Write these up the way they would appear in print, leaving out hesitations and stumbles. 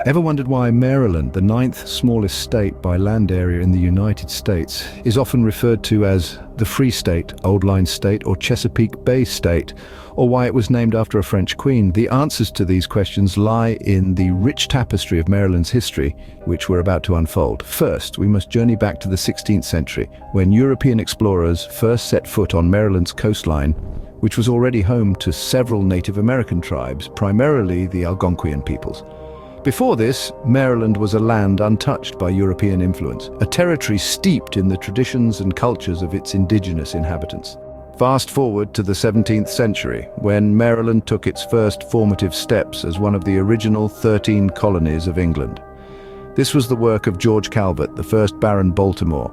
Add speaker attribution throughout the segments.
Speaker 1: Ever wondered why Maryland, the ninth smallest state by land area in the United States, is often referred to as the Free State, Old Line State, or Chesapeake Bay State, or why it was named after a French queen? The answers to these questions lie in the rich tapestry of Maryland's history, which we're about to unfold. First, we must journey back to the 16th century, when European explorers first set foot on Maryland's coastline, which was already home to several Native American tribes, primarily the Algonquian peoples. Before this, Maryland was a land untouched by European influence, a territory steeped in the traditions and cultures of its indigenous inhabitants. Fast forward to the 17th century, when Maryland took its first formative steps as one of the original 13 colonies of England. This was the work of George Calvert, the first Baron Baltimore,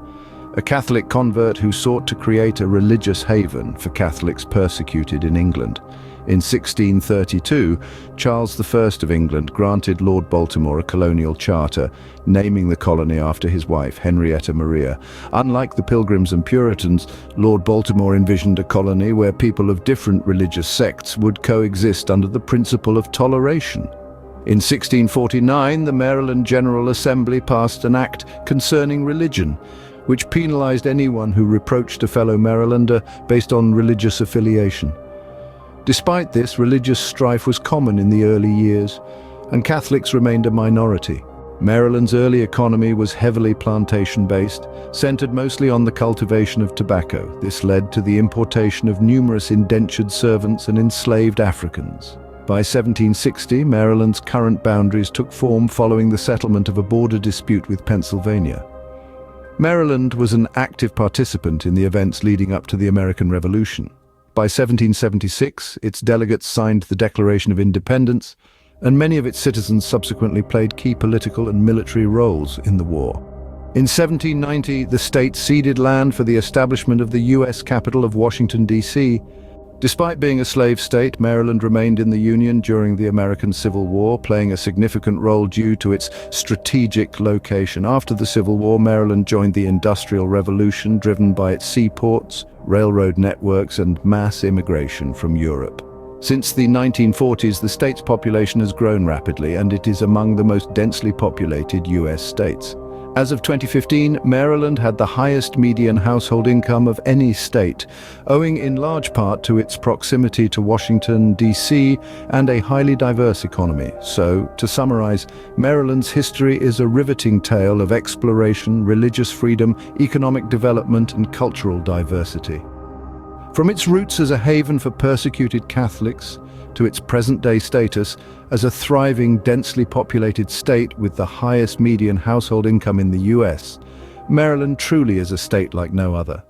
Speaker 1: a Catholic convert who sought to create a religious haven for Catholics persecuted in England. In 1632, Charles I of England granted Lord Baltimore a colonial charter, naming the colony after his wife, Henrietta Maria. Unlike the Pilgrims and Puritans, Lord Baltimore envisioned a colony where people of different religious sects would coexist under the principle of toleration. In 1649, the Maryland General Assembly passed an act concerning religion, which penalized anyone who reproached a fellow Marylander based on religious affiliation. Despite this, religious strife was common in the early years, and Catholics remained a minority. Maryland's early economy was heavily plantation-based, centered mostly on the cultivation of tobacco. This led to the importation of numerous indentured servants and enslaved Africans. By 1760, Maryland's current boundaries took form following the settlement of a border dispute with Pennsylvania. Maryland was an active participant in the events leading up to the American Revolution. By 1776, its delegates signed the Declaration of Independence, and many of its citizens subsequently played key political and military roles in the war. In 1790, the state ceded land for the establishment of the U.S. capital of Washington, D.C. Despite being a slave state, Maryland remained in the Union during the American Civil War, playing a significant role due to its strategic location. After the Civil War, Maryland joined the Industrial Revolution, driven by its seaports, railroad networks, and mass immigration from Europe. Since the 1940s, the state's population has grown rapidly, and it is among the most densely populated U.S. states. As of 2015, Maryland had the highest median household income of any state, owing in large part to its proximity to Washington, D.C., and a highly diverse economy. So, to summarize, Maryland's history is a riveting tale of exploration, religious freedom, economic development, and cultural diversity. From its roots as a haven for persecuted Catholics, to its present-day status as a thriving, densely populated state with the highest median household income in the U.S., Maryland truly is a state like no other.